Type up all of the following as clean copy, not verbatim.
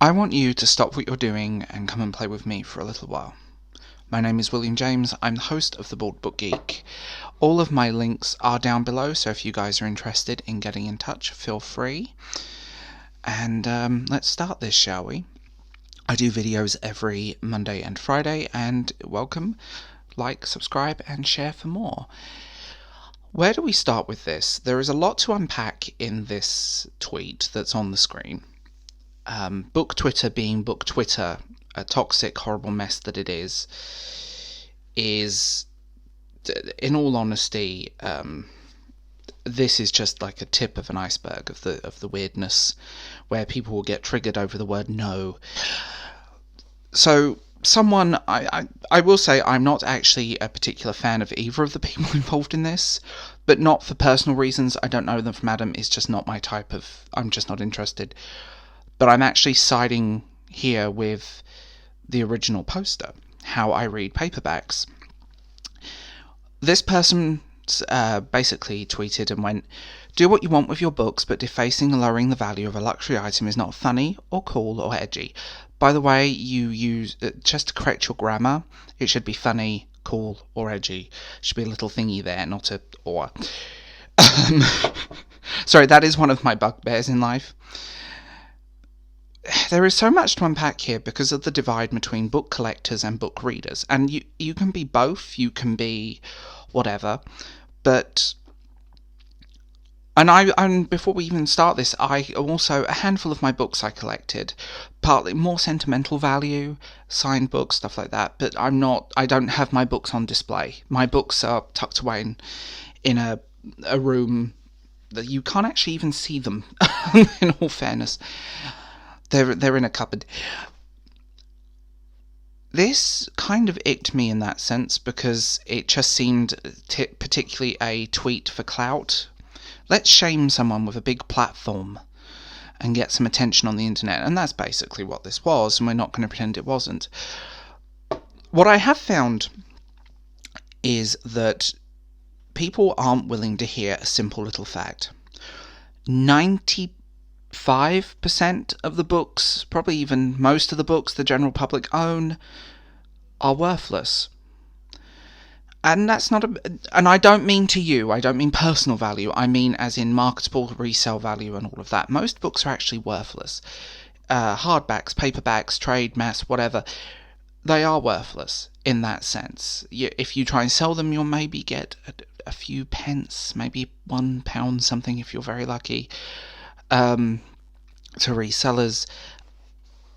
I want you to stop what you're doing and come and play with me for a little while. My name is William James, I'm the host of The Bald Book Geek. All of my links are down below, so if you guys are interested in getting in touch, feel free. And let's start this, shall we? I do videos every Monday and Friday, and welcome, like, subscribe, and share for more. Where do we start with this? There is a lot to unpack in this tweet that's on the screen. Book Twitter being Book Twitter, a toxic, horrible mess that it is, in all honesty, this is just like a tip of an iceberg of the weirdness, where people will get triggered over the word no. So I will say I'm not actually a particular fan of either of the people involved in this, but not for personal reasons. I don't know them from Adam. It's just not my type of. I'm just not interested. But I'm actually siding here with the original poster, How I Read Paperbacks. This person basically tweeted and went, "Do what you want with your books, but defacing and lowering the value of a luxury item is not funny or cool or edgy. By the way, you use, just to correct your grammar, it should be funny, cool or edgy. Should be a little thingy there, not a or." Sorry, that is one of my bugbears in life. There is so much to unpack here because of the divide between book collectors and book readers. And you can be both, you can be whatever, but... And before we even start this, I also, a handful of my books I collected, partly more sentimental value, signed books, stuff like that, but I don't have my books on display. My books are tucked away in a room that you can't actually even see them, in all fairness. They're in a cupboard. This kind of icked me in that sense because it just seemed particularly a tweet for clout. Let's shame someone with a big platform and get some attention on the internet, and that's basically what this was, and we're not going to pretend it wasn't. What I have found is that people aren't willing to hear a simple little fact. 95% of the books, probably even most of the books the general public own, are worthless. And that's not and I don't mean to you, I don't mean personal value, I mean as in marketable resale value and all of that. Most books are actually worthless. Hardbacks, paperbacks, trade, mass, whatever, they are worthless in that sense. If you try and sell them, you'll maybe get a few pence, maybe £1 something if you're very lucky. To resellers.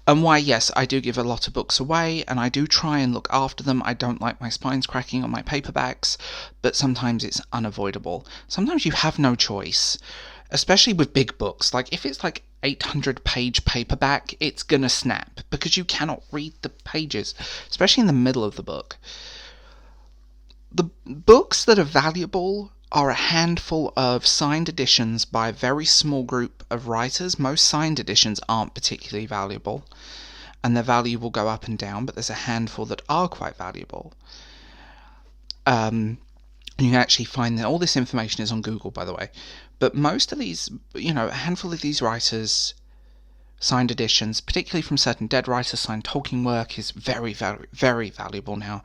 And why, yes, I do give a lot of books away, and I do try and look after them. I don't like my spines cracking on my paperbacks, but sometimes it's unavoidable. Sometimes you have no choice, especially with big books. Like, if it's like 800-page paperback, it's gonna snap, because you cannot read the pages, especially in the middle of the book. The books that are valuable are a handful of signed editions by a very small group of writers. Most signed editions aren't particularly valuable, and their value will go up and down, but there's a handful that are quite valuable. And you can actually find that all this information is on Google, by the way. But most of these, a handful of these writers' signed editions, particularly from certain dead writers, signed Tolkien work is very, very, very valuable now.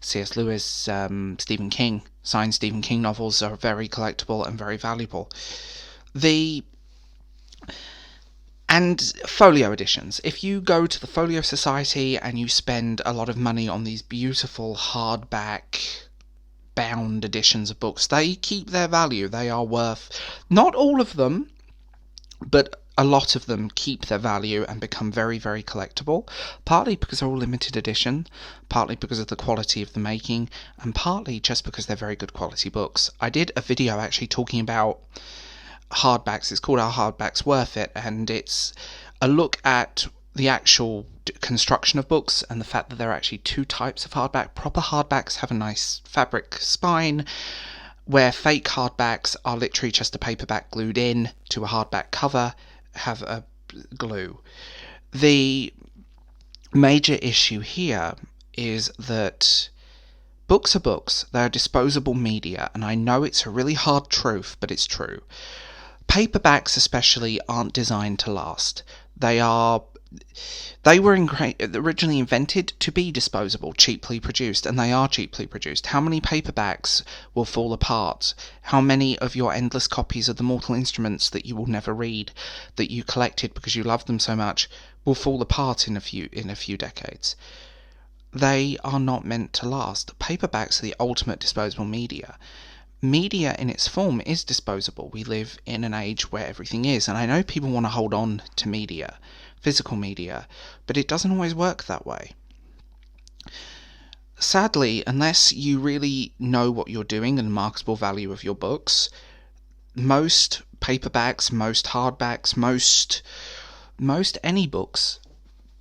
C.S. Lewis, Stephen King, signed Stephen King novels are very collectible and very valuable. And folio editions. If you go to the Folio Society and you spend a lot of money on these beautiful hardback bound editions of books, they keep their value. They are worth, not all of them, but a lot of them keep their value and become very, very collectible, partly because they're all limited edition, partly because of the quality of the making, and partly just because they're very good quality books. I did a video actually talking about hardbacks. It's called Are Hardbacks Worth It? And it's a look at the actual construction of books and the fact that there are actually two types of hardback. Proper hardbacks have a nice fabric spine, where fake hardbacks are literally just a paperback glued in to a hardback cover, have a glue. The major issue here is that books are books. They are disposable media, and I know it's a really hard truth, but it's true. Paperbacks especially aren't designed to last. They are They were originally invented to be disposable, cheaply produced, and they are cheaply produced. How many paperbacks will fall apart? How many of your endless copies of the Mortal Instruments that you will never read, that you collected because you loved them so much, will fall apart in a few decades? They are not meant to last. Paperbacks are the ultimate disposable media. Media in its form is disposable. We live in an age where everything is, and I know people want to hold on to media, physical media, but it doesn't always work that way. Sadly, unless you really know what you're doing and the marketable value of your books, most paperbacks, most hardbacks, most any books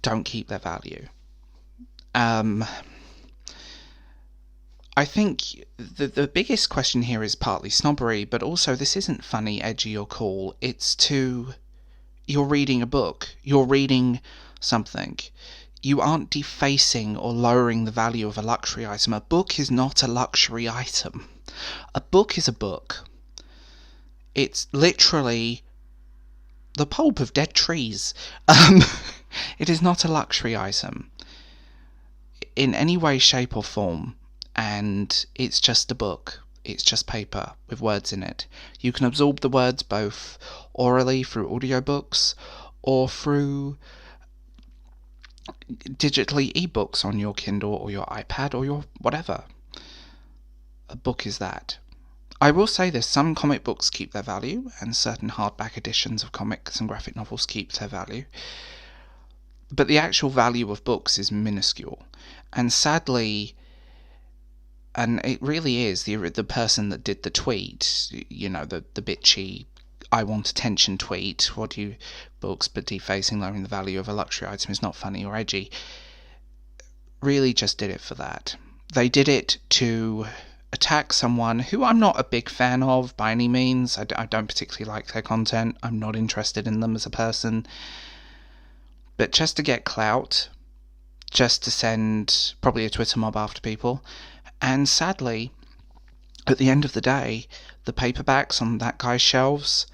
don't keep their value. I think the biggest question here is partly snobbery, but also this isn't funny, edgy, or cool. You're reading a book. You're reading something. You aren't defacing or lowering the value of a luxury item. A book is not a luxury item. A book is a book. It's literally the pulp of dead trees. It is not a luxury item in any way, shape, or form. And it's just a book. It's just paper with words in it. You can absorb the words both orally through audiobooks or through digitally ebooks on your Kindle or your iPad or your whatever. A book is that. I will say this, some comic books keep their value, and certain hardback editions of comics and graphic novels keep their value. But the actual value of books is minuscule. And sadly, and it really is, the person that did the tweet, the bitchy, I want attention tweet, what do you, books but defacing, lowering the value of a luxury item is not funny or edgy, really just did it for that. They did it to attack someone who I'm not a big fan of by any means. I don't particularly like their content. I'm not interested in them as a person. But just to get clout, just to send probably a Twitter mob after people. And sadly, at the end of the day, the paperbacks on that guy's shelves,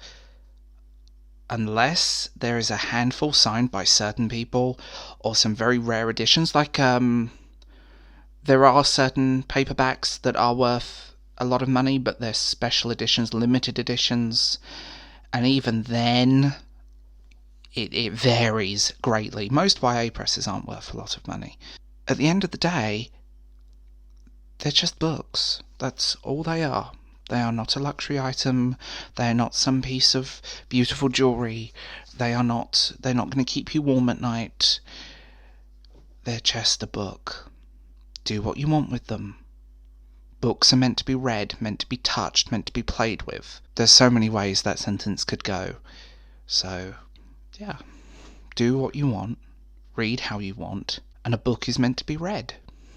unless there is a handful signed by certain people, or some very rare editions, like there are certain paperbacks that are worth a lot of money, but they're special editions, limited editions, and even then, it varies greatly. Most YA presses aren't worth a lot of money. At the end of the day, they're just books. That's all they are. They are not a luxury item. They are not some piece of beautiful jewellery. They're not going to keep you warm at night. They're just a book. Do what you want with them. Books are meant to be read, meant to be touched, meant to be played with. There's so many ways that sentence could go. So, yeah. Do what you want. Read how you want. And a book is meant to be read.